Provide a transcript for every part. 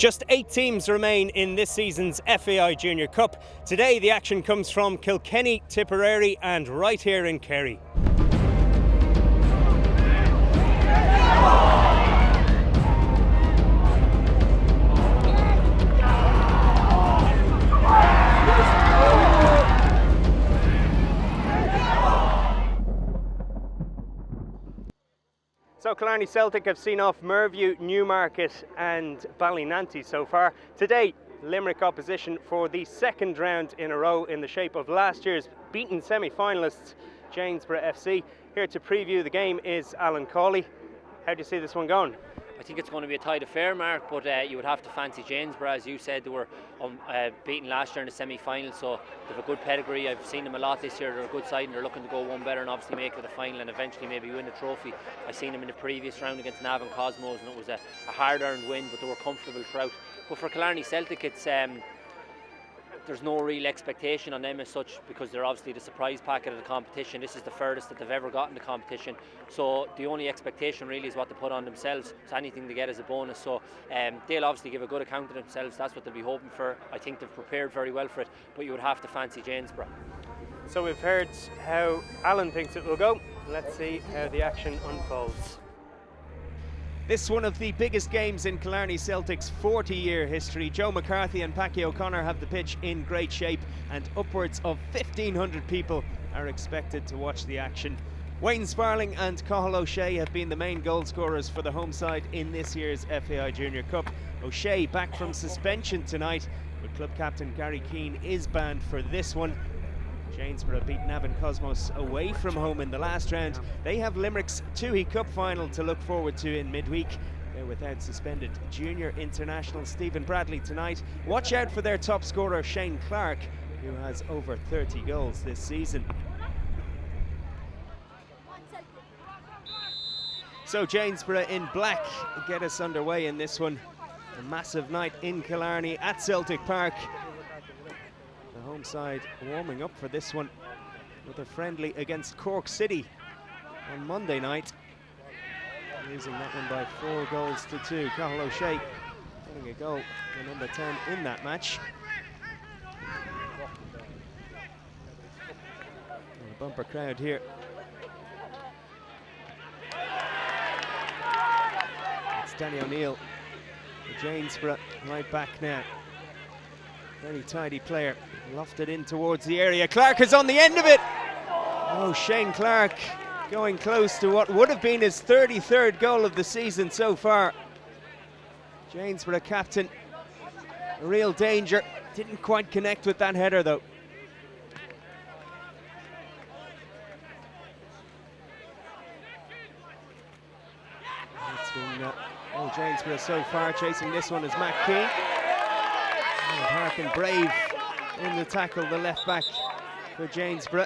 Just 8 teams remain in this season's FAI Junior Cup. Today the action comes from Kilkenny, Tipperary and right here in Kerry. So Killarney Celtic have seen off Merview, Newmarket and Ballynanty so far. Today, Limerick opposition for the second round in a row in the shape of last year's beaten semi-finalists, Janesboro FC. Here to preview the game is Alan Cawley. How do you see this one going? I think it's going to be a tight affair, Mark, but you would have to fancy Janesboro. As you said, they were beaten last year in the semi-final, so they have a good pedigree. I've seen them a lot this year. They're a good side and they're looking to go one better and obviously make it a final and eventually maybe win the trophy. I've seen them in the previous round against Navan Cosmos and it was a hard-earned win, but they were comfortable throughout. But for Killarney Celtic, it's there's no real expectation on them as such because they're obviously the surprise packet of the competition. This is the furthest that they've ever gotten the competition, so the only expectation really is what they put on themselves. So anything they get is a bonus, so they'll obviously give a good account of themselves. That's what they'll be hoping for. I think they've prepared very well for it, but you would have to fancy Janesboro. So we've heard how Alan thinks it will go. Let's see how the action unfolds. This is one of the biggest games in Killarney Celtic's 40-year history. Joe McCarthy and Packy O'Connor have the pitch in great shape and upwards of 1,500 people are expected to watch the action. Wayne Sparling and Cathal O'Shea have been the main goal scorers for the home side in this year's FAI Junior Cup. O'Shea back from suspension tonight, but club captain Gary Keane is banned for this one. Janesboro beat Navan Cosmos away from home in the last round. They have Limerick's Toohey Cup final to look forward to in midweek. They're without suspended junior international Stephen Bradley tonight. Watch out for their top scorer Shane Clark, who has over 30 goals this season. So Janesboro in black get us underway in this one. A massive night in Killarney at Celtic Park. The home side warming up for this one with a friendly against Cork City on Monday night, losing that one by 4-2. Cathal O'Shea getting a goal, the number 10 in that match. And a bumper crowd here. It's Danny O'Neill, the Janesboro right back now. Very tidy player, lofted in towards the area. Clark is on the end of it. Oh, Shane Clark going close to what would have been his 33rd goal of the season so far. Janesboro captain, a real danger. Didn't quite connect with that header though. It's been Janesboro so far. Chasing this one is Matt Keane. And Harkin brave in the tackle, the left back for Janesboro.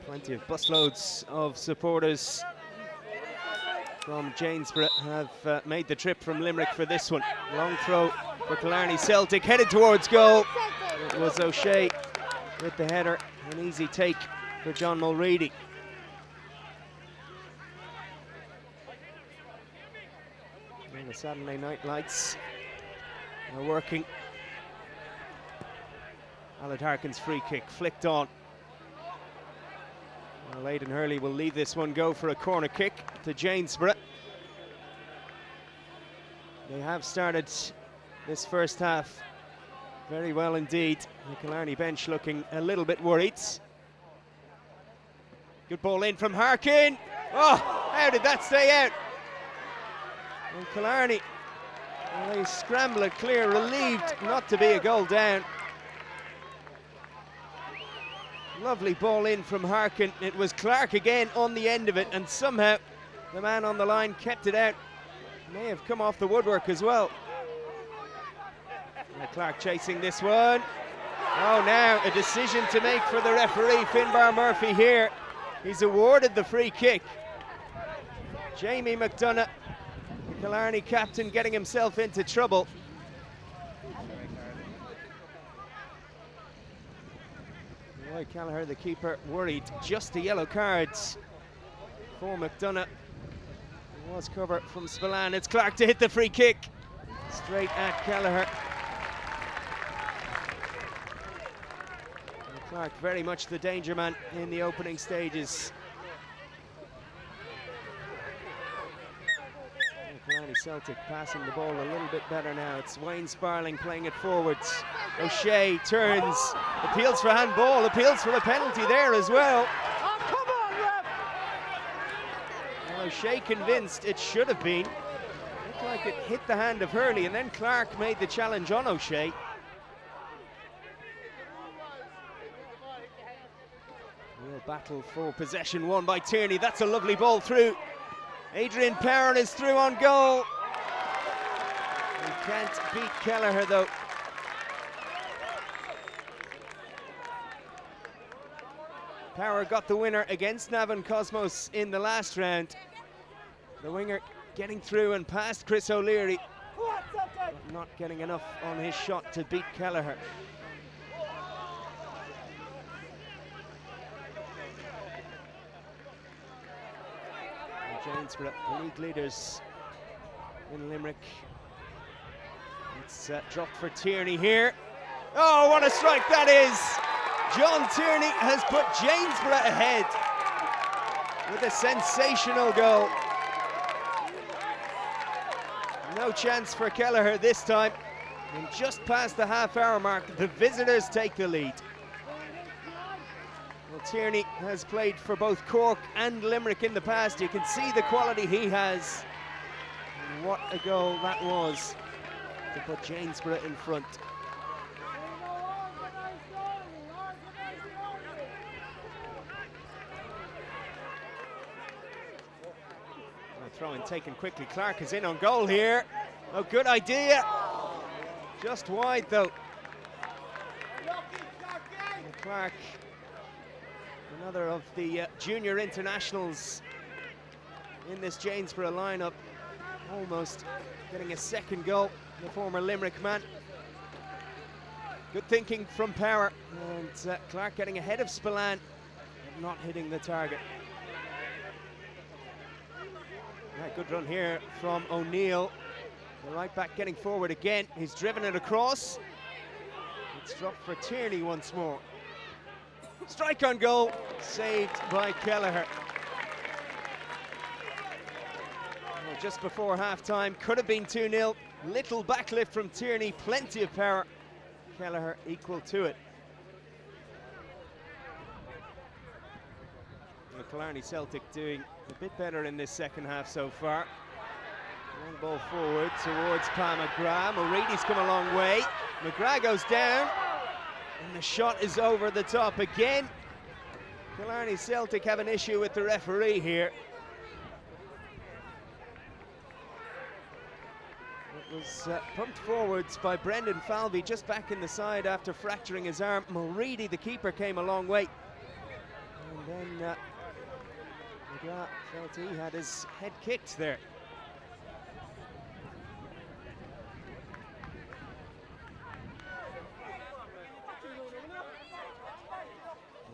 Plenty of busloads of supporters from Janesboro have made the trip from Limerick for this one. Long throw for Killarney Celtic, headed towards goal. It was O'Shea with the header, an easy take for John Mulready. The Saturday night lights are working. Alan Harkin's free kick flicked on. Well, Aidan Hurley will leave this one go for a corner kick to Janesboro. They have started this first half very well indeed. The Killarney bench looking a little bit worried. Good ball in from Harkin. Oh, how did that stay out? And Killarney, well, they scramble it clear, relieved not to be a goal down. Lovely ball in from Harkin. It was Clark again on the end of it, and somehow the man on the line kept it out. May have come off the woodwork as well. And Clark chasing this one. Oh, now a decision to make for the referee, Finbar Murphy here. He's awarded the free kick. Jamie McDonough, Killarney captain, getting himself into trouble. Boy Kelleher, the keeper, worried. Just the yellow cards for McDonagh. There was cover from Spillane. It's Clark to hit the free kick. Straight at Kelleher. And Clark very much the danger man in the opening stages. FAI Celtic passing the ball a little bit better now. It's Wayne Sparling playing it forwards. O'Shea turns, appeals for handball, appeals for a penalty there as well. Oh, come on, ref! Well, O'Shea convinced it should have been. Looked like it hit the hand of Hurley, and then Clark made the challenge on O'Shea. Real battle for possession won by Tierney. That's a lovely ball through. Adrian Perrin is through on goal. He can't beat Kelleher though. Power got the winner against Navan Cosmos in the last round. The winger getting through and past Chris O'Leary, but not getting enough on his shot to beat Kelleher. Janesboro, the league leaders in Limerick. It's dropped for Tierney here. Oh, what a strike that is! John Tierney has put Janesboro ahead with a sensational goal. No chance for Kelleher this time. And just past the half-hour mark, the visitors take the lead. Well, Tierney has played for both Cork and Limerick in the past. You can see the quality he has. And what a goal that was to put Janesboro in front. Throw in taken quickly. Clark is in on goal here. Oh, good idea. Just wide though. And Clark, another of the junior internationals in this Janesboro lineup, almost getting a second goal, the former Limerick man. Good thinking from Power, and Clark getting ahead of Spillane, but not hitting the target. Yeah, good run here from O'Neill. The right back getting forward again. He's driven it across. It's dropped for Tierney once more. Strike on goal, saved by Kelleher. Well, just before half-time, could have been 2-0. Little backlift from Tierney, plenty of power. Kelleher equal to it. The Killarney Celtic doing a bit better in this second half so far. Long ball forward towards Pa McGrath. O'Reilly's come a long way. McGrath goes down, and the shot is over the top again. Killarney Celtic have an issue with the referee here. It was pumped forwards by Brendan Falvey, just back in the side after fracturing his arm. Mulready, the keeper, came a long way. And then McGrath felt he had his head kicked there.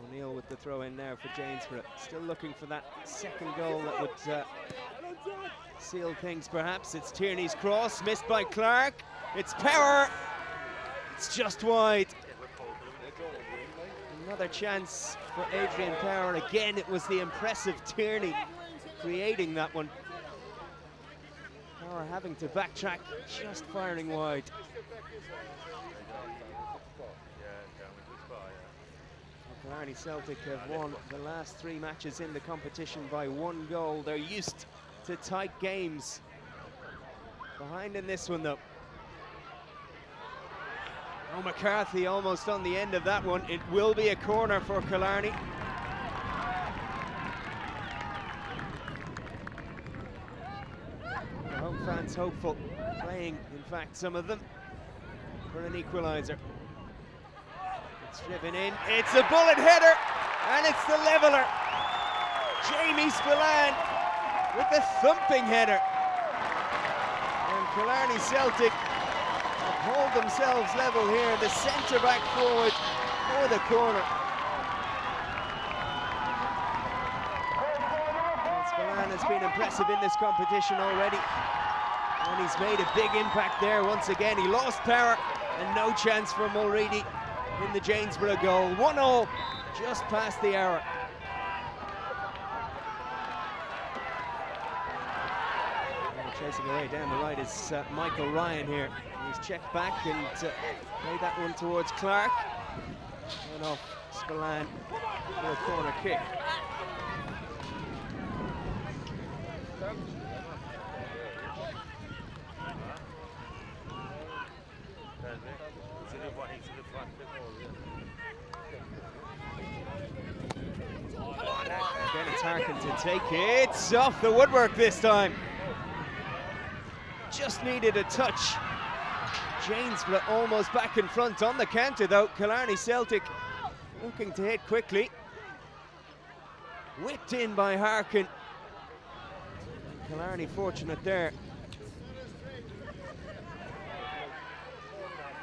O'Neill with the throw in now for Janesboro. Still looking for that second goal that would seal things perhaps. It's Tierney's cross, missed by Clark. It's Power. It's just wide. Another chance for Adrian Power. Again, it was the impressive Tierney creating that one. Power having to backtrack, just firing wide. Killarney Celtic have won the last 3 matches in the competition by 1 goal. They're used to tight games. Behind in this one though. Oh, McCarthy almost on the end of that one. It will be a corner for Killarney. The home fans hopeful, playing in fact some of them, for an equaliser. It's driven in, it's a bullet header, and it's the leveller. Jamie Spillane with the thumping header. And Killarney Celtic hold themselves level here. The centre back forward for the corner. been impressive in this competition already. And he's made a big impact there once again. He lost power and no chance for Mulready in the Janesboro goal. 1-0, just past the hour. Chasing away down the right is Michael Ryan here. He's checked back and played that one towards Clark. And off Spillane for a corner kick. Again, it's Harkin to take it. It's off the woodwork this time. Just needed a touch. Janesboro almost back in front on the counter though. Killarney Celtic looking to hit quickly. Whipped in by Harkin. Killarney fortunate there.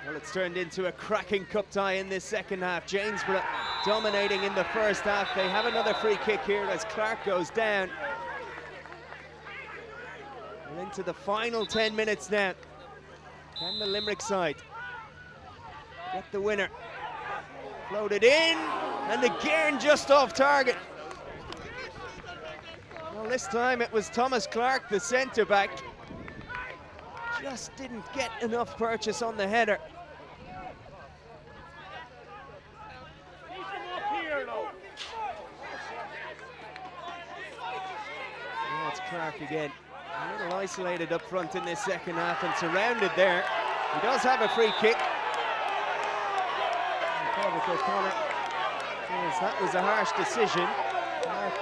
Well, it's turned into a cracking cup tie in this second half. Janesboro dominating in the first half. They have another free kick here as Clark goes down. And into the final 10 minutes now. Can the Limerick side get the winner? Floated in, and again just off target. Well, this time it was Thomas Clark, the centre-back. Just didn't get enough purchase on the header. Oh, it's Clark again. A little isolated up front in this second half and surrounded there. He does have a free kick. Corner. Yes, that was a harsh decision. Clark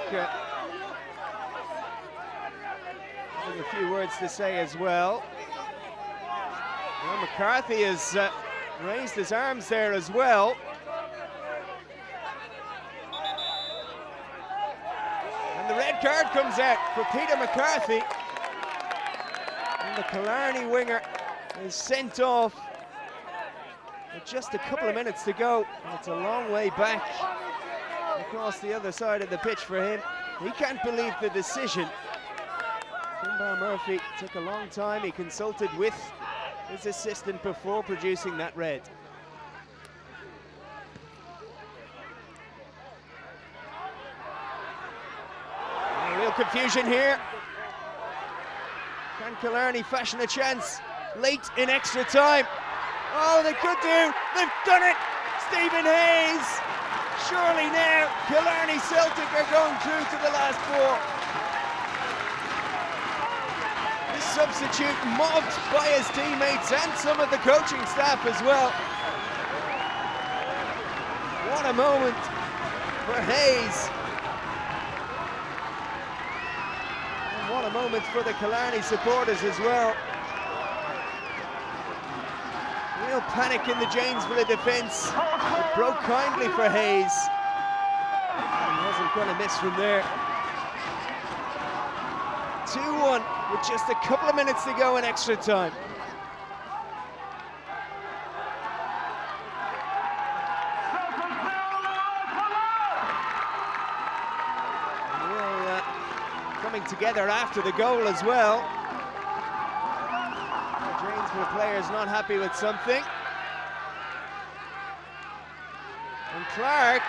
has a few words to say as well. Well, McCarthy has raised his arms there as well. And the red card comes out for Peter McCarthy. And the Killarney winger is sent off with just a couple of minutes to go. It's a long way back across the other side of the pitch for him. He can't believe the decision. Finbar Murphy took a long time. He consulted with his assistant before producing that red. Real confusion here. Can Killarney fashion a chance late in extra time? Oh, they could do. They've done it. Stephen Hayes. Surely now Killarney Celtic are going through to the last four. This substitute mobbed by his teammates and some of the coaching staff as well. What a moment for Hayes. And what a moment for the Killarney supporters as well. Real panic in the Janesboro defence. It broke kindly for Hayes. He wasn't going to miss from there. 2-1 with just a couple of minutes to go in extra time. Real coming together after the goal as well. The players not happy with something. And Clark,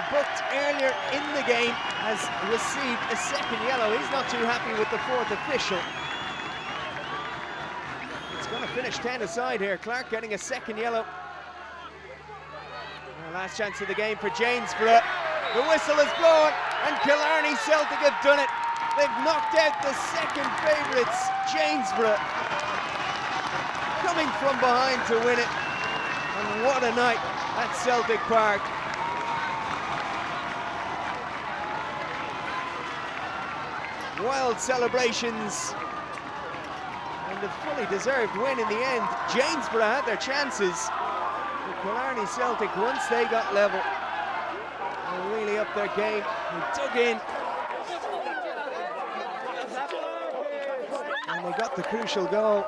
booked earlier in the game, has received a second yellow. He's not too happy with the fourth official. It's going to finish 10 aside here. Clark getting a second yellow. Last chance of the game for Janesboro. The whistle is blown and Killarney Celtic have done it. They've knocked out the second favourites, Janesboro. Coming from behind to win it, and what a night at Celtic Park. Wild celebrations and a fully deserved win in the end. Janesboro had their chances, but Killarney Celtic, once they got level, they really upped their game. They dug in and they got the crucial goal.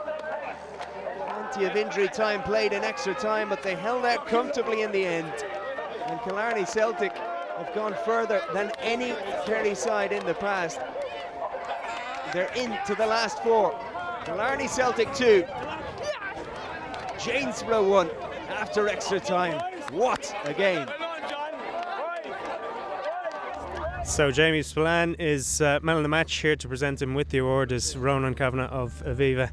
Plenty of injury time played in extra time, but they held out comfortably in the end. And Killarney Celtic have gone further than any Kerry side in the past. they're into the last 4. Killarney Celtic 2. Janesboro 1 after extra time. What a game. So Jamie Spillane is man of the match. Here to present him with the award is Ronan Kavanagh of Aviva.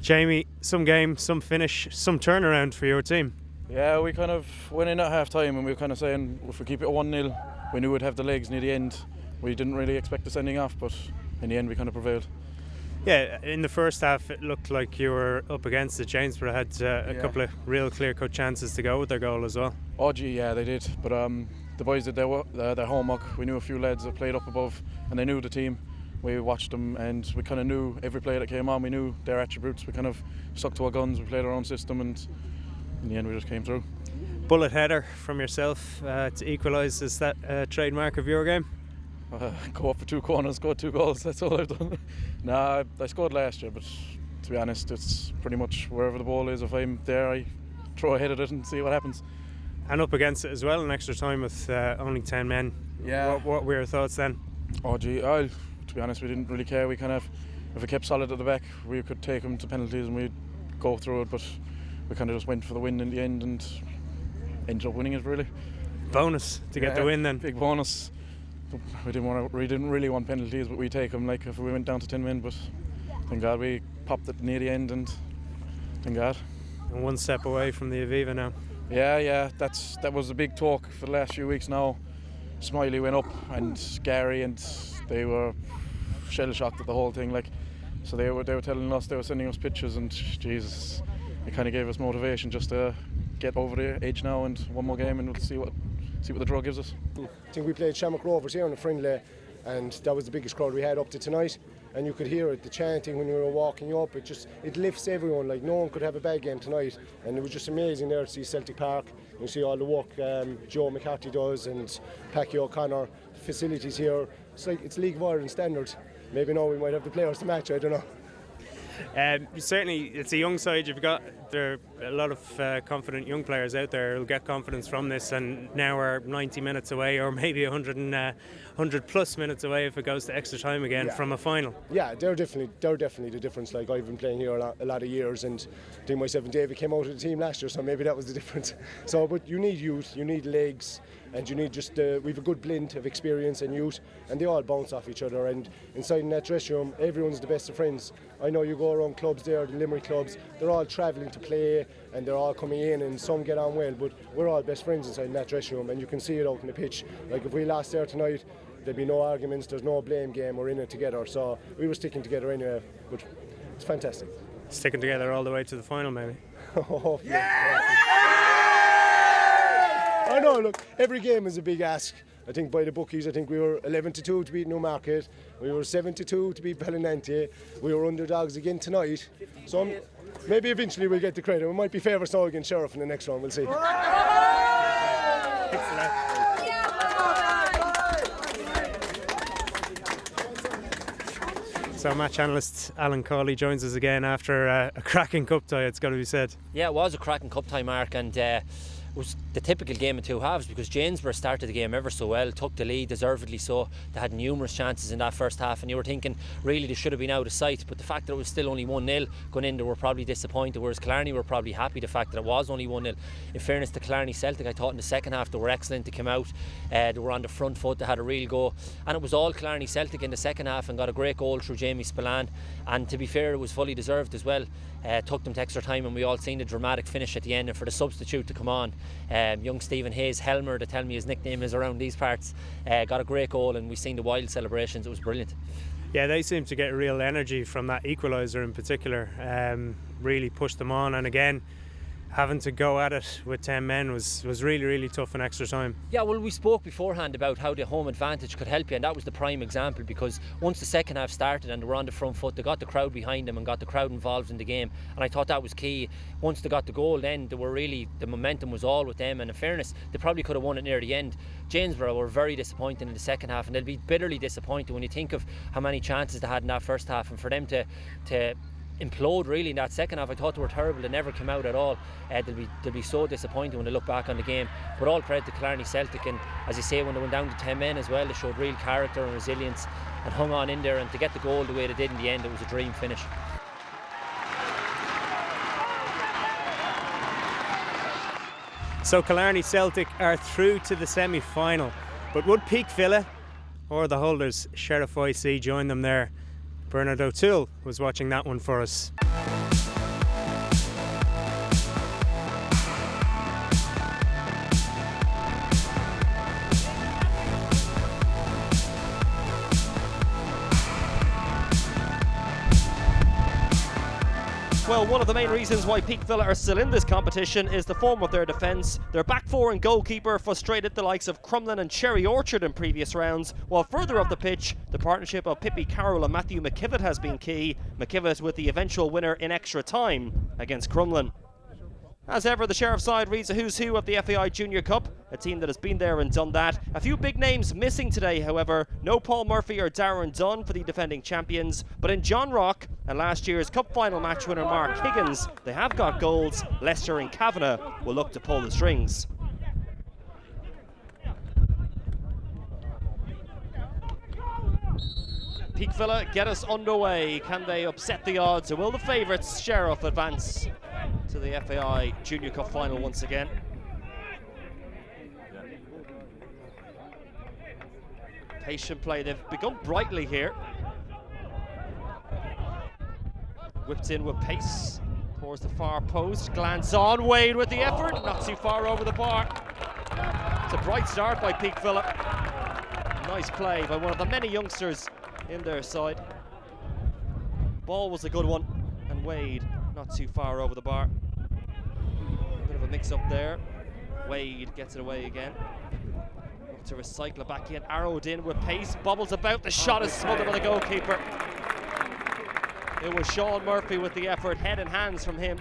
Jamie, some game, some finish, some turnaround for your team. Yeah, we kind of went in at half time and we were kind of saying if we keep it 1-0, we knew we'd have the legs near the end. We didn't really expect the sending off, but in the end we kind of prevailed. Yeah, in the first half it looked like you were up against it. Janesboro had a couple of real clear-cut chances to go with their goal as well. Oh gee, yeah, they did. But the boys did their homework. We knew a few lads that played up above and they knew the team. We watched them and we kind of knew every player that came on. We knew their attributes. We kind of stuck to our guns. We played our own system and in the end we just came through. Bullet header from yourself to equalise. Is that a trademark of your game? Go up for 2 corners, score 2 goals, that's all I've done. Nah, I scored last year, but to be honest, it's pretty much wherever the ball is. If I'm there, I throw ahead of it and see what happens. And up against it as well in extra time with only 10 men. Yeah. What were your thoughts then? Oh gee, to be honest, we didn't really care. We kind of, if we kept solid at the back, we could take them to penalties and we'd go through it, but we kind of just went for the win in the end and ended up winning it really. Bonus to get the win then. Big bonus. We didn't really want penalties, but we take them like if we went down to 10 men. But thank God we popped it near the end, and thank God. And 1 step away from the Aviva now. Yeah, that was a big talk for the last few weeks now. Smiley went up, and Gary, and they were shell shocked at the whole thing. Like, so they were telling us, they were sending us pictures, and Jesus, it kind of gave us motivation just to get over the edge now and one more game, and we'll see what the draw gives us. I think we played Shamrock Rovers here on a friendly, and that was the biggest crowd we had up to tonight, and you could hear it, the chanting when you were walking up. It lifts everyone. Like, no one could have a bad game tonight, and it was just amazing there to see Celtic Park. You see all the work Joe McCarthy does and Packy O'Connor, facilities here. It's like it's League of Ireland standards. Maybe now we might have the players to match, I don't know. Certainly, it's a young side. There are a lot of confident young players out there who'll get confidence from this, and now we're 90 minutes away, or maybe 100 plus minutes away if it goes to extra time again from a final. Yeah, they're definitely the difference. Like, I've been playing here a lot of years, and I think myself and David came out of the team last year, so maybe that was the difference. So, but you need youth, you need legs, and you need just we've a good blend of experience and youth, and they all bounce off each other. And inside in that dressing room, everyone's the best of friends. I know you go around clubs there, the Limerick clubs, they're all travelling to play and they're all coming in, and some get on well, but we're all best friends inside in that dressing room, and you can see it out on the pitch. Like, if we lost there tonight, there'd be no arguments, there's no blame game, we're in it together. So we were sticking together anyway, but it's fantastic. Sticking together all the way to the final, maybe. I know, look, every game is a big ask. I think by the bookies, I think we were 11-2 to beat Newmarket, we were 7-2 to beat Ballinanty, we were underdogs again tonight. So maybe eventually we'll get the credit. We might be favourites now against Sheriff in the next round, we'll see. So match analyst Alan Cawley joins us again after a cracking cup tie, it's got to be said. Yeah, it was a cracking cup tie, Mark, and it was the typical game of 2 halves, because Janesboro started the game ever so well, took the lead deservedly so. They had numerous chances in that first half, and you were thinking really they should have been out of sight, but the fact that it was still only 1-0 going in, they were probably disappointed, whereas Killarney were probably happy the fact that it was only 1-0. In fairness to Killarney Celtic, I thought in the second half they were excellent. They came out, they were on the front foot, they had a real go, and it was all Killarney Celtic in the second half, and got a great goal through Jamie Spillane, and to be fair, it was fully deserved as well. Took them to extra time, and we all seen the dramatic finish at the end, and for the substitute to come on, young Stephen Hayes, Helmer, to tell me his nickname is around these parts, got a great goal, and we seen the wild celebrations. It was brilliant. Yeah, they seem to get real energy from that equaliser in particular, really pushed them on, and again having to go at it with 10 men was really, really tough in extra time. Yeah, well, we spoke beforehand about how the home advantage could help you, and that was the prime example, because once the second half started and they were on the front foot, they got the crowd behind them and got the crowd involved in the game, and I thought that was key. Once they got the goal, then they were really, the momentum was all with them, and in fairness, they probably could have won it near the end. Janesboro were very disappointed in the second half, and they'll be bitterly disappointed when you think of how many chances they had in that first half, and for them to implode really in that second half. I thought they were terrible. They never came out at all. They'll be so disappointed when they look back on the game. But all credit to Killarney Celtic, and as you say, when they went down to 10 men as well, they showed real character and resilience and hung on in there, and to get the goal the way they did in the end, it was a dream finish. So Killarney Celtic are through to the semi-final, but would Peake Villa or the holders Sheriff IC join them there? Bernard O'Toole was watching that one for us. Well, one of the main reasons why Peake Villa are still in this competition is the form of their defence. Their back four and goalkeeper frustrated the likes of Crumlin and Cherry Orchard in previous rounds, while further up the pitch, the partnership of Pippi Carroll and Matthew McKivitt has been key. McKivitt with the eventual winner in extra time against Crumlin. As ever, the Sheriff side reads a who's who of the FAI Junior Cup, a team that has been there and done that. A few big names missing today, however. No Paul Murphy or Darren Dunn for the defending champions, but in John Rock and last year's Cup final match winner Mark Higgins, they have got goals. Leicester and Kavanagh will look to pull the strings. Peake Villa get us underway. Can they upset the odds, or will the favourites Sheriff advance to the FAI Junior Cup final once again? Patient play, they've begun brightly here. Whipped in with pace towards the far post, glance on, Wade with the effort, not too far over the bar. It's a bright start by Peake Villa. Nice play by one of the many youngsters in their side. Ball was a good one, and Wade not too far over the bar. Bit of a mix up there. Wade gets it away again. Look to recycle it back in, arrowed in with pace, bobbles about, the shot is smothered by the goalkeeper. It was Sean Murphy with the effort, head and hands from him.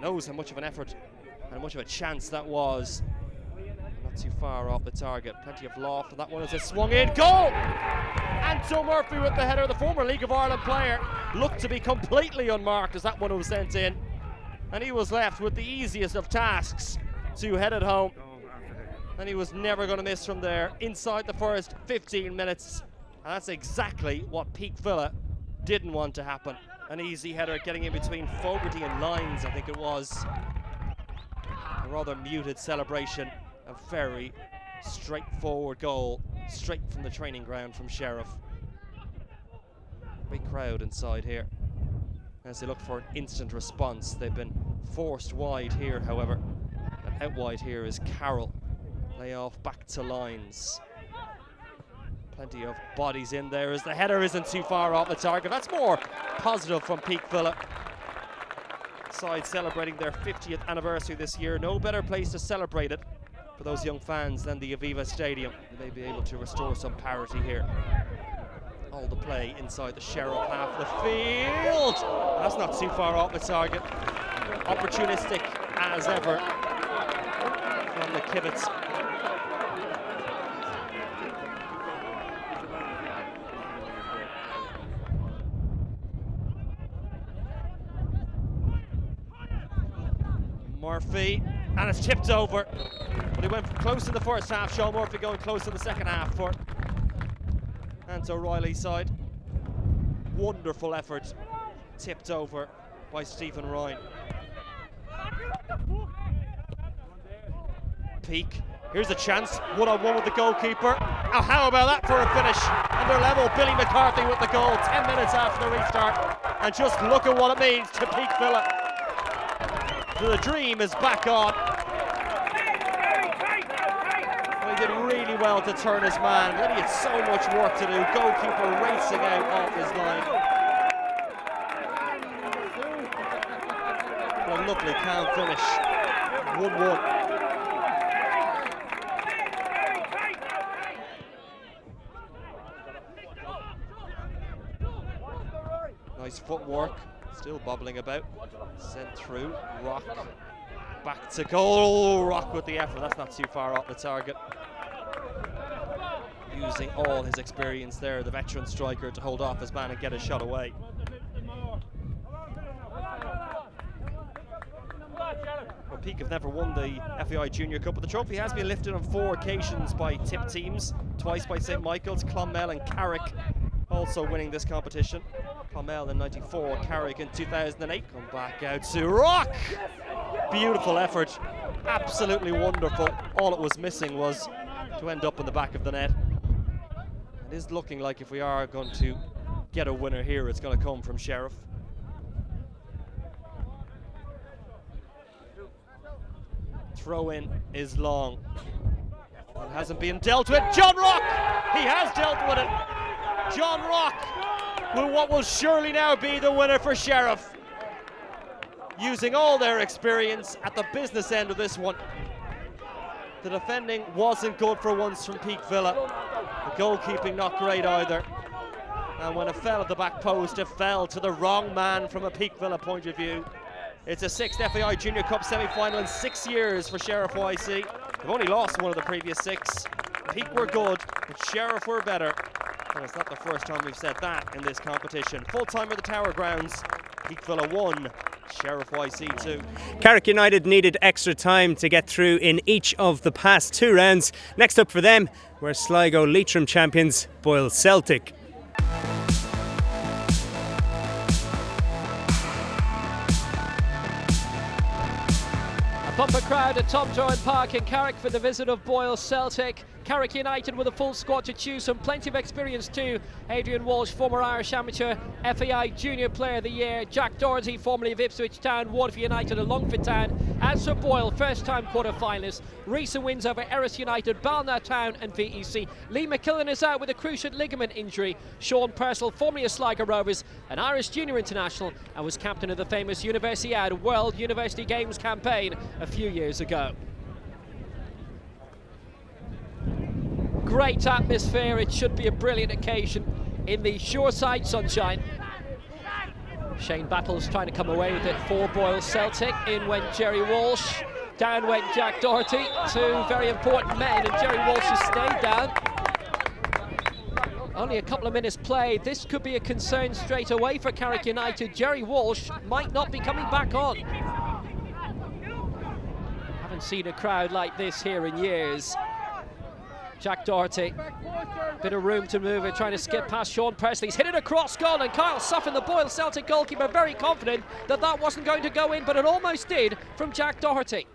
Knows how much of an effort and how much of a chance that was. Not too far off the target, plenty of loft, and that one is a swung in goal! Anto Murphy with the header, the former League of Ireland player, looked to be completely unmarked as that one was sent in, and he was left with the easiest of tasks to head it home, and he was never going to miss from there inside the first 15 minutes, and that's exactly what Peake Villa didn't want to happen. An easy header getting in between Fogarty and Lyons, I think it was. A rather muted celebration, a very straightforward goal, straight from the training ground from Sheriff. Big crowd inside here as they look for an instant response. They've been forced wide here, however, and out wide here is Carroll. Lay off back to Lyons. Plenty of bodies in there as the header isn't too far off the target. That's more positive from Peake Villa. Side celebrating their 50th anniversary this year. No better place to celebrate it for those young fans than the Aviva Stadium. They may be able to restore some parity here. All the play inside the Sheriff half of the field. That's not too far off the target. Opportunistic as ever from the Kivets. Murphy, and it's tipped over. But he went close in the first half. Sean Murphy going close in the second half for Anto Riley's side. Wonderful effort. Tipped over by Stephen Ryan. Peake. Here's a chance. One-on-one with the goalkeeper. Now how about that for a finish? And they're level. Billy McCarthy with the goal 10 minutes after the restart. And just look at what it means to Peake Villa. The dream is back on. He did really well to turn his man, but then he had so much work to do. Goalkeeper racing out off his line. What a lovely calm finish. 1-1. Nice footwork, still bobbling about. Sent through, Rock back to goal. Rock with the effort, that's not too far off the target. Using all his experience there, the veteran striker, to hold off his man and get a shot away. Peake have never won the FAI Junior Cup, but the trophy has been lifted on 4 occasions by tip teams, twice by St Michael's, Clonmel and Carrick also winning this competition. Clonmel in '94, Carrick in 2008. Come back out to Rock! Beautiful effort, absolutely wonderful. All it was missing was to end up in the back of the net. It is looking like if we are going to get a winner here, it's going to come from Sheriff. Throw in is long. It hasn't been dealt with. John Rock! He has dealt with it. John Rock with what will surely now be the winner for Sheriff. Using all their experience at the business end of this one. The defending wasn't good for once from Peake Villa. The goalkeeping not great either. And when it fell at the back post, it fell to the wrong man from a Peake Villa point of view. It's a 6th FAI Junior Cup semi-final in 6 years for Sheriff YC. They've only lost one of the previous 6. Peake were good, but Sheriff were better. And it's not the first time we've said that in this competition. Full time at the Tower Grounds. Peake Villa 1, Sheriff YC 2. Carrick United needed extra time to get through in each of the past 2 rounds. Next up for them were Sligo Leitrim champions Boyle Celtic. Bumper crowd at Tom Johan Park in Carrick for the visit of Boyle Celtic. Carrick United with a full squad to choose from, plenty of experience too. Adrian Walsh, former Irish amateur FAI Junior Player of the Year. Jack Doherty, formerly of Ipswich Town, Waterford United and Longford Town. As for Boyle, first time quarter-finalist. Recent wins over Erris United, Balna Town and VEC. Lee McKillen is out with a cruciate ligament injury. Sean Purcell, formerly of Sligo Rovers, an Irish junior international, and was captain of the famous Universiade World University Games campaign a few years ago. Great atmosphere, it should be a brilliant occasion in the shoreside sunshine. Shane Battles trying to come away with it for Boyle Celtic. In went Jerry Walsh, down went Jack Doherty. 2 very important men, and Jerry Walsh has stayed down. Only a couple of minutes played. This could be a concern straight away for Carrick United. Jerry Walsh might not be coming back on. Haven't seen a crowd like this here in years. Jack Doherty, bit of room to move it, trying to skip past Sean Purcell. He's hit it across goal, and Kyle Suffin, the Boyle Celtic goalkeeper, very confident that that wasn't going to go in, but it almost did from Jack Doherty.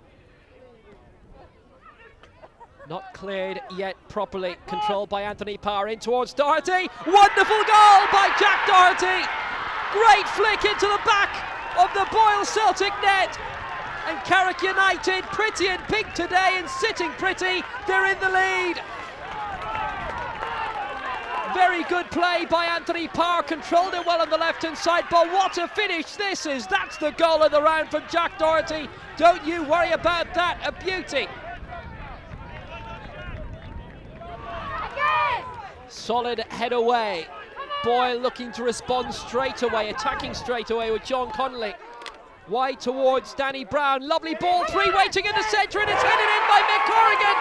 Not cleared yet properly, controlled by Anthony Power in towards Doherty. Wonderful goal by Jack Doherty! Great flick into the back of the Boyle Celtic net. And Carrick United, pretty and pink today and sitting pretty, they're in the lead. Very good play by Anthony Power, controlled it well on the left-hand side, but what a finish this is. That's the goal of the round from Jack Doherty. Don't you worry about that, a beauty. Solid head away. Boyle looking to respond straight away, attacking straight away with John Connolly. Wide towards Danny Brown, lovely ball, 3 waiting in the centre, and it's headed in by Mick Corrigan.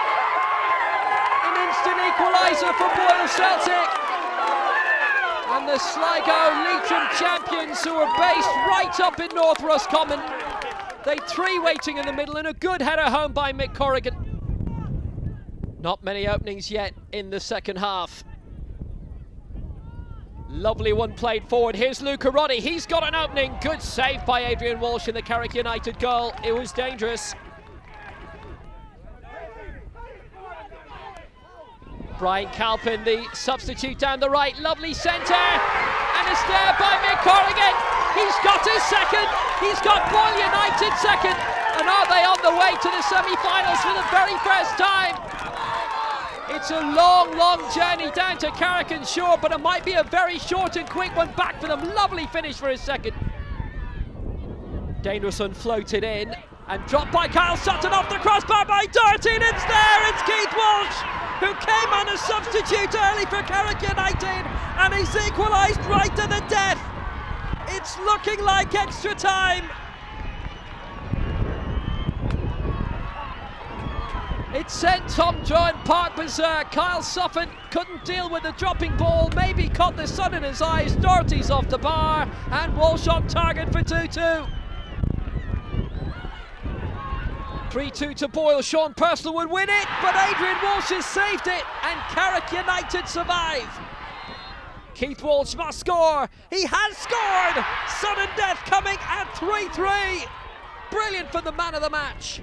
An instant equaliser for Boyle Celtic. And the Sligo Leitrim champions, who are based right up in North Roscommon. They 3 waiting in the middle, and a good header home by Mick Corrigan. Not many openings yet in the second half. Lovely one played forward. Here's Luca Roddy. He's got an opening. Good save by Adrian Walsh in the Carrick United goal. It was dangerous. Brian Calpin, the substitute down the right. Lovely centre. And it's there by Mick Corrigan. He's got his second. He's got Boyle United second. And are they on the way to the semi-finals for the very first time? It's a long, long journey down to Carrick and Shore, but it might be a very short and quick one back for them. Lovely finish for his second. Dangerous one floated in and dropped by Kyle Sutton off the crossbar by Doherty, and it's there. It's Keith Walsh, who came on as substitute early for Carrick United, and he's equalised right to the death. It's looking like extra time. It sent Tom Johan Park berserk. Kyle Suffin couldn't deal with the dropping ball, maybe caught the sun in his eyes. Doherty's off the bar, and Walsh on target for 2-2. 3-2 to Boyle. Sean Purcell would win it, but Adrian Walsh has saved it, and Carrick United survive. Keith Walsh must score. He has scored. Sudden death coming at 3-3. Brilliant for the man of the match.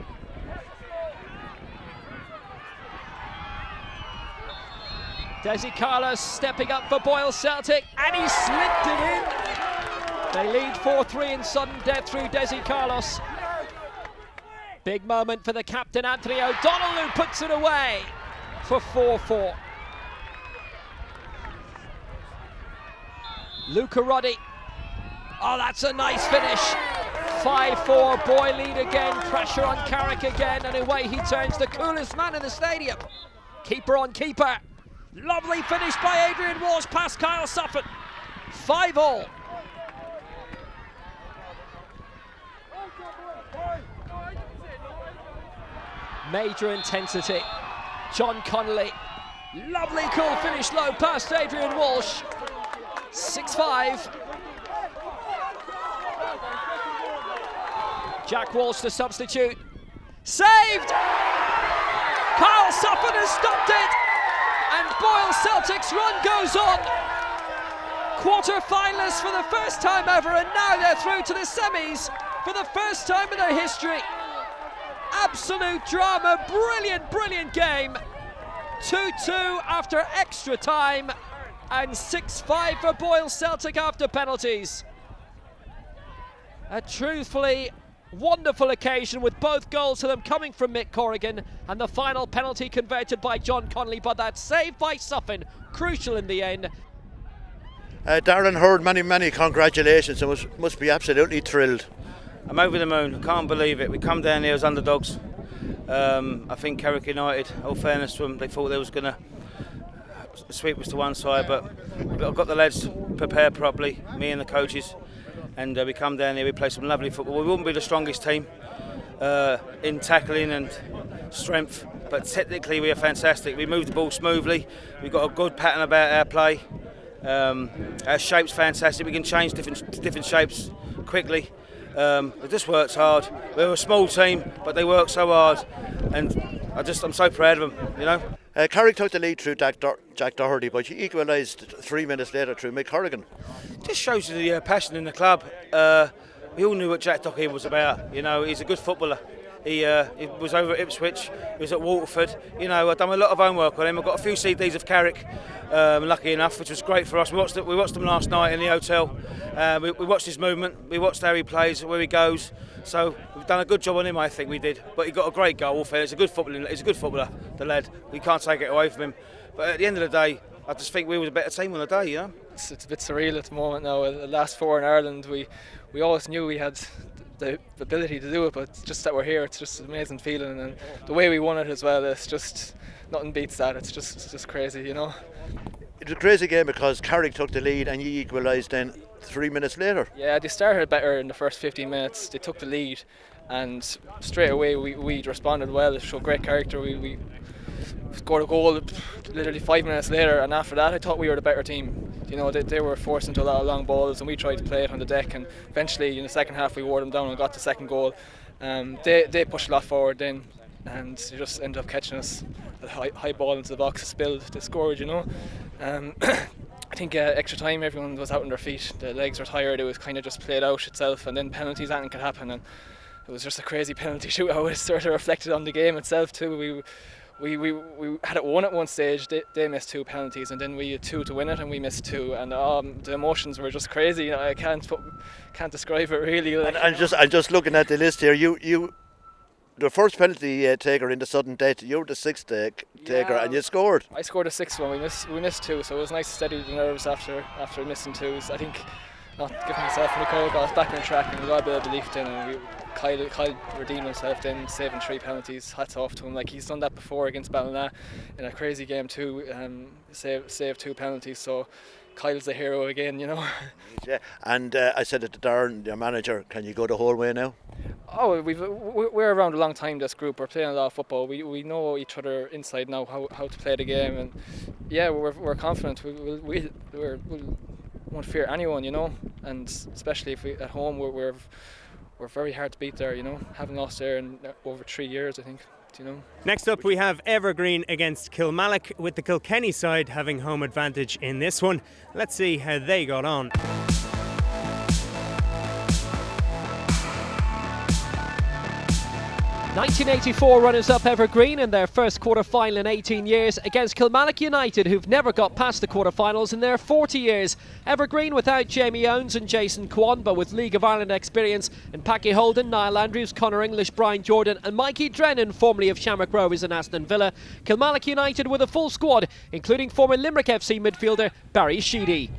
Desi Carlos stepping up for Boyle Celtic, and he slipped it in. They lead 4-3 in sudden death through Desi Carlos. Big moment for the captain, Anthony O'Donnell, who puts it away for 4-4. Luca Roddy. Oh, that's a nice finish. 5-4, Boyle lead again, pressure on Carrick again, and away he turns, the coolest man in the stadium. Keeper on keeper. Lovely finish by Adrian Walsh past Kyle Suffin. 5-all. Major intensity. John Connolly. Lovely cool finish low past Adrian Walsh. 6-5. Jack Walsh the substitute. Saved! Kyle Suffin has stopped it! And Boyle Celtic's run goes on. Quarter-finalists for the first time ever, and now they're through to the semis for the first time in their history. Absolute drama, brilliant, brilliant game. 2-2 after extra time, and 6-5 for Boyle Celtic after penalties. A truthfully wonderful occasion with both goals to them coming from Mick Corrigan, and the final penalty converted by John Connolly, but that save by Suffin, crucial in the end. Darren Hurd, many congratulations. I must be absolutely thrilled. I'm over the moon. I can't believe it. We come down here as underdogs. I think Carrick United, all fairness to them, they thought they was going to sweep us to one side, but I've got the lads prepared properly, me and the coaches, and we come down here, we play some lovely football. We wouldn't be the strongest team in tackling and strength, but technically we are fantastic. We move the ball smoothly, we've got a good pattern about our play. Our shape's fantastic, we can change different shapes quickly. It just works hard. We're a small team, but they work so hard, and I'm so proud of them, you know. Carrick took the lead through Jack Doherty, but you equalised 3 minutes later through Mick Corrigan. Just shows you the passion in the club. We all knew what Jack Doherty was about. You know, he's a good footballer. He was over at Ipswich, he was at Waterford. You know, I've done a lot of homework on him. I've got a few CDs of Carrick, lucky enough, which was great for us. We watched them last night in the hotel. We watched his movement, we watched how he plays, where he goes. So we've done a good job on him, I think we did. But he got a great goal. He's a good footballer, the lad. We can't take it away from him. But at the end of the day, I just think we were a better team on the day, you know. It's a bit surreal at the moment now. The last four in Ireland, we always knew we had the ability to do it, but just that we're here, it's just an amazing feeling, and the way we won it as well, it's just nothing beats that. It's just crazy, you know. It was a crazy game because Carrick took the lead and you equalised then 3 minutes later. Yeah, they started better in the first 15 minutes. They took the lead, and straight away we responded well. It showed great character. We scored a goal literally 5 minutes later, and after that I thought we were the better team. You know, they were forced into a lot of long balls, and we tried to play it on the deck, and eventually in the second half we wore them down and got the second goal. They pushed a lot forward then, and they just ended up catching us. A high ball into the box, spilled, they scored, you know. I think extra time everyone was out on their feet, the legs were tired, it was kind of just played out itself, and then penalties, anything could happen, and it was just a crazy penalty shootout. It sort of reflected on the game itself too. We had it won at one stage, they missed 2 penalties, and then we had 2 to win it and we missed 2, and the emotions were just crazy, you know. I can't describe it really. And just looking at the list here, you the first penalty taker in the sudden death, you were the 6th taker, and you scored. I scored a 6th one, we missed 2, so it was nice to steady the nerves after missing 2s. I think not giving myself any credit, got us back on track, and we got a bit of belief then, and Kyle redeemed himself then, saving 3 penalties. Hats off to him, like he's done that before against Ballina in a crazy game too. Saved 2 penalties, so Kyle's the hero again, you know. Yeah, and I said it to Darren, your manager, can you go the whole way now? Oh, we're around a long time, this group. We're playing a lot of football. We know each other inside now, how to play the game, and yeah, we're confident. We won't fear anyone, you know, and especially if we at home we're we're very hard to beat there, you know, haven't lost there in over 3 years, I think, you know. Next up we have Evergreen against Kilmallock, with the Kilkenny side having home advantage in this one. Let's see how they got on. 1984 runners-up Evergreen in their first quarter-final in 18 years against Kilmallock United, who've never got past the quarter-finals in their 40 years. Evergreen without Jamie Owens and Jason Kwan, but with League of Ireland experience in Packy Holden, Niall Andrews, Conor English, Brian Jordan and Mikey Drennan, formerly of Shamrock Rovers and Aston Villa. Kilmallock United with a full squad, including former Limerick FC midfielder Barry Sheedy.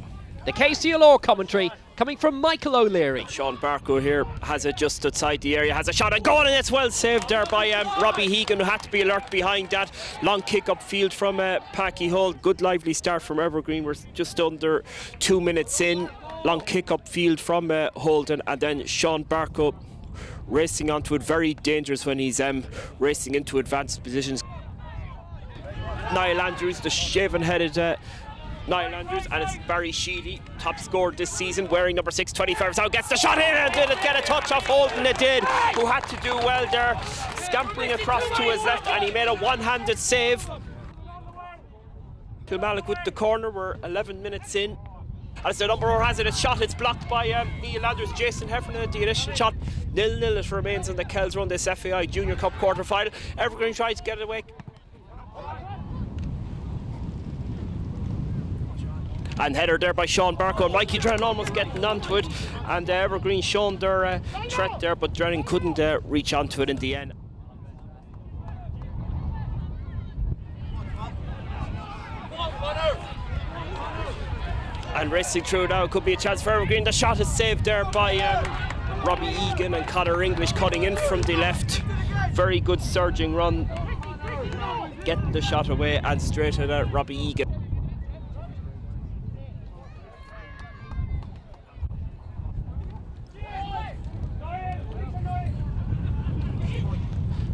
The KCLR commentary coming from Michael O'Leary. Sean Barco here has it just outside the area, has a shot and goal, and it's well saved there by Robbie Hegan, who had to be alert behind that. Long kick upfield from Packy Holt. Good lively start from Evergreen. We're just under 2 minutes in. Long kick upfield from Holden, and then Sean Barco racing onto it. Very dangerous when he's racing into advanced positions. Niall Andrews, the shaven-headed Niall Andrews, and it's Barry Sheedy, top scorer this season, wearing number 6, 25 so gets the shot in, and did it get a touch off Holden? It did, who had to do well there, scampering across to his left, and he made a one-handed save. Kilmallock with the corner. We're 11 minutes in. As the Umbro has it, it's shot, it's blocked by Neil Andrews. Jason Heffernan, the initial shot, 0-0 it remains in the Kells run this FAI Junior Cup quarter-final. Evergreen tries to get it away. And header there by Sean Barco, and Mikey Drennan almost getting onto it, and Evergreen shown their threat there, but Drennan couldn't reach onto it in the end. And racing through now, could be a chance for Evergreen. The shot is saved there by Robbie Egan, and Conor English cutting in from the left. Very good surging run, getting the shot away and straight at Robbie Egan.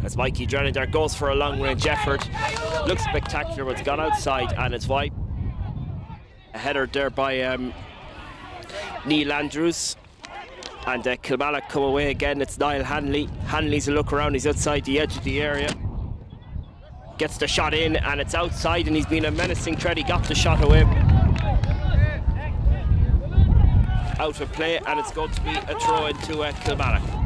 As Mikey Drennan there goes for a long-range effort. Looks spectacular, but it's gone outside and it's wide. A header there by Neil Andrews. And Kilmallock come away again. It's Niall Hanley. Hanley's a look around, he's outside the edge of the area. Gets the shot in and it's outside, and he's been a menacing threat. He got the shot away. Out of play, and it's going to be a throw into Kilmallock.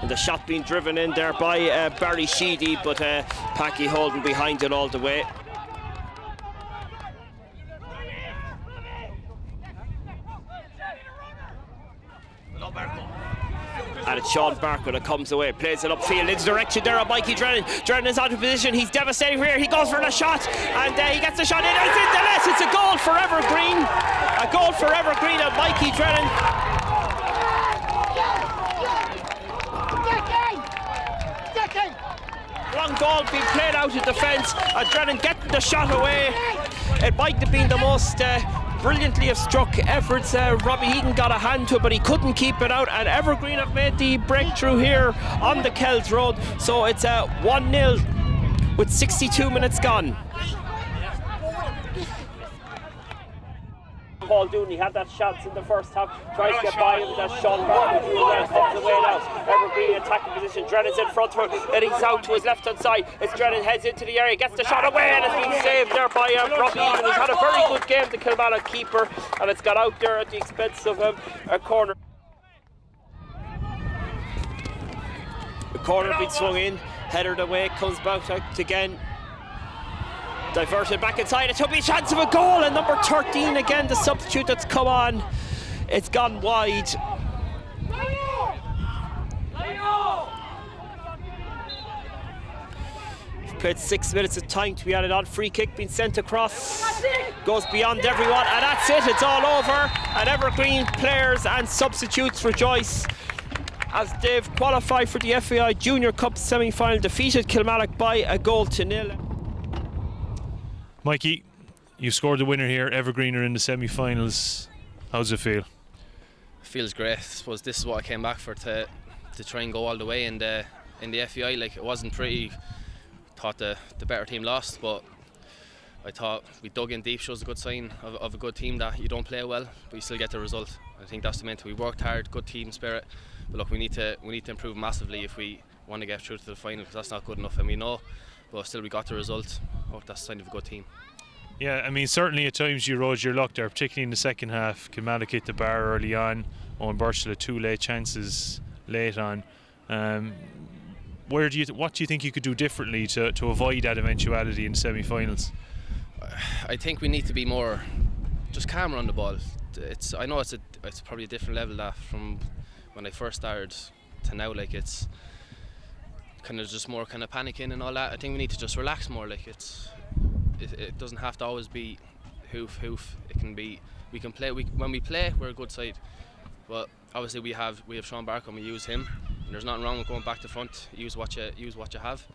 The shot being driven in there by Barry Sheedy, but Packy Holden behind it all the way. And it's Sean Barker that comes away, plays it upfield into direction there of Mikey Drennan. Drennan is out of position, he's devastating here, he goes for the shot, and he gets the shot in, it's in the net, it's a goal for Evergreen. A goal for Evergreen and Mikey Drennan. Long ball being played out of defence, and Drennan getting the shot away. It might have been the most brilliantly have struck efforts. Robbie Egan got a hand to it, but he couldn't keep it out, and Evergreen have made the breakthrough here on the Kells Road. So it's 1-0 with 62 minutes gone. Paul Dooney had that chance in the first half, tries to get by him, that's Sean Barker comes away now. Evergreen attacking position, Drennan's in front of him, and he's out to his left hand side. It's Drennan heads into the area, gets the shot away, and it's been saved there by Robbie Egan, who's had a very good game, the Kilmallock keeper, and it's got out there at the expense of a corner. The corner being swung in, headed away, comes back out again. Diverted back inside, it took me a chance of a goal, and number 13 again, the substitute that's come on. It's gone wide. We've played 6 minutes of time to be added on. Free kick being sent across, goes beyond everyone, and that's it, it's all over. And Evergreen players and substitutes rejoice as they've qualified for the FAI Junior Cup semi-final, defeated Kilmallock by 1-0. Mikey, you scored the winner here. Evergreen are in the semi-finals. How does it feel? It feels great. I suppose this is what I came back for, to try and go all the way in the FAI. Like, it wasn't pretty. Thought the better team lost, but I thought we dug in deep, shows a good sign of a good team that you don't play well, but you still get the result. I think that's the main thing. We worked hard, good team spirit, but look, we need to improve massively if we want to get through to the final, because that's not good enough, and we know, but still we got the result. Oh, that's a sign of a good team. Yeah, I mean, certainly at times you rode your luck there, particularly in the second half. Kilmallock hit the bar early on. Owen Burchell had 2 late chances late on. What do you think you could do differently to avoid that eventuality in semi-finals? I think we need to be more just calmer on the ball. I know it's probably a different level that from when I first started to now. Like, it's kind of just more kind of panicking and all that. I think we need to just relax more. Like, it doesn't have to always be hoof. It can be, we can play. When we play, we're a good side. But obviously we have Sean Barker and we use him. And there's nothing wrong with going back to front. Use what you have.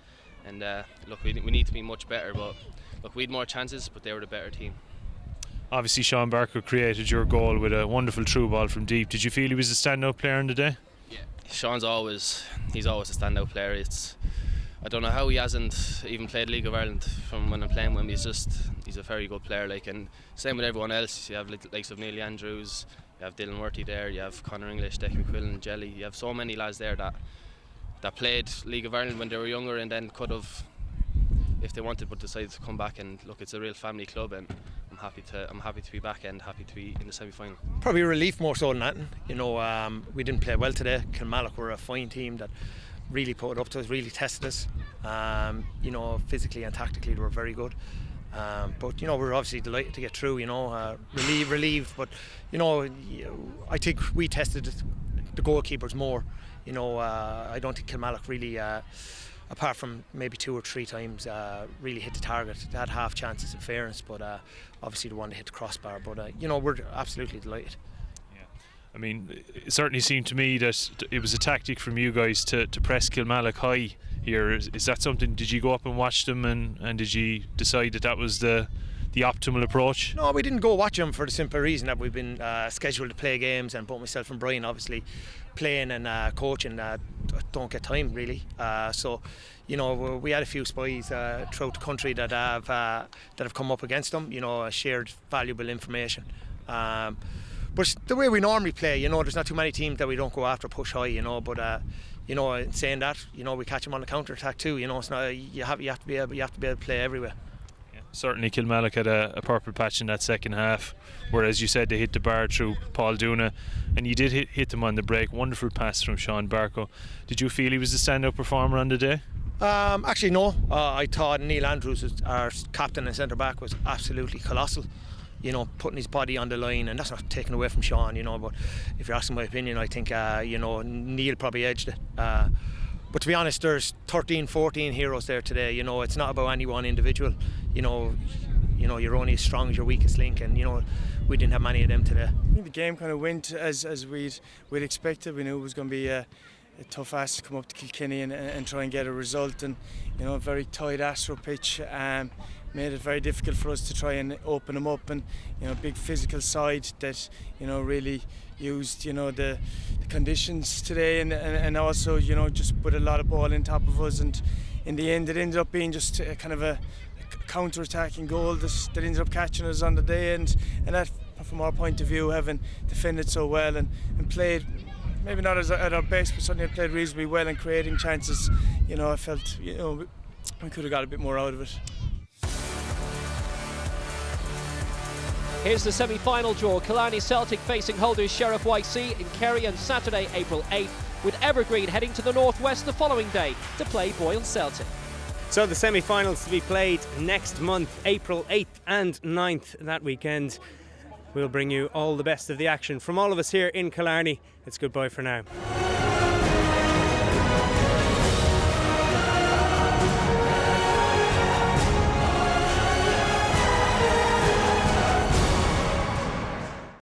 And look, we need to be much better. But look, we had more chances, but they were the better team. Obviously, Sean Barker created your goal with a wonderful through ball from deep. Did you feel he was a standout player in the day? Yeah, Sean's always a standout player. I don't know how he hasn't even played League of Ireland from when I'm playing with him. He's a very good player. Like, and same with everyone else. You have likes of Neil Andrews, you have Dylan Worthy there, you have Conor English, Declan McQuillan, Jelly. You have so many lads there that played League of Ireland when they were younger and then could have, if they wanted, but decided to come back. And look, it's a real family club, and I'm happy to be back and happy to be in the semi-final. Probably a relief more so than that. You know, we didn't play well today. Kilmallock were a fine team that really put it up to us, really tested us. You know, physically and tactically they were very good. But you know, we're obviously delighted to get through. You know, relieved. But you know, I think we tested the goalkeepers more. You know, I don't think Kilmallock really, apart from maybe 2 or 3 times, really hit the target. They had half chances in fairness, but obviously the one that hit the crossbar. But you know, we're absolutely delighted. I mean, it certainly seemed to me that it was a tactic from you guys to press Kilmallock high here. Is that something, did you go up and watch them and did you decide that was the optimal approach? No, we didn't go watch them for the simple reason that we've been scheduled to play games, and both myself and Brian obviously playing and coaching don't get time really. So, you know, we had a few spies throughout the country that have come up against them, you know, shared valuable information. But the way we normally play, you know, there's not too many teams that we don't go after push high, you know. But you know, in saying that, you know, we catch them on the counter attack too. You know, it's not you have to be able to play everywhere. Yeah. Certainly, Kilmallock had a purple patch in that second half, whereas you said they hit the bar through Paul Duna, and you did hit them on the break. Wonderful pass from Sean Barker. Did you feel he was the standout performer on the day? Actually, no. I thought Neil Andrews, our captain and centre back, was absolutely colossal. You know, putting his body on the line, and that's not taken away from Sean, you know, but if you're asking my opinion, I think you know, Neil probably edged it. But to be honest, there's 13-14 heroes there today. You know, it's not about any one individual. You know, you're only as strong as your weakest link, and you know, we didn't have many of them today. I think the game kind of went as we'd expected. We knew it was going to be a tough ask to come up to Kilkenny and try and get a result, and you know, a very tight Astro pitch made it very difficult for us to try and open them up, and you know, big physical side that, you know, really used, you know, the conditions today, and also, you know, just put a lot of ball in top of us, and in the end it ended up being just a kind of a counter-attacking goal that ended up catching us on the day, and that, from our point of view, having defended so well and played maybe not at our best, but certainly played reasonably well and creating chances, you know, I felt, you know, we could have got a bit more out of it. Here's the semi-final draw. Killarney Celtic facing holders Sheriff YC in Kerry on Saturday, April 8th, with Evergreen heading to the northwest the following day to play Boyle Celtic. So the semi-finals to be played next month, April 8th and 9th that weekend. We'll bring you all the best of the action from all of us here in Killarney. It's goodbye for now.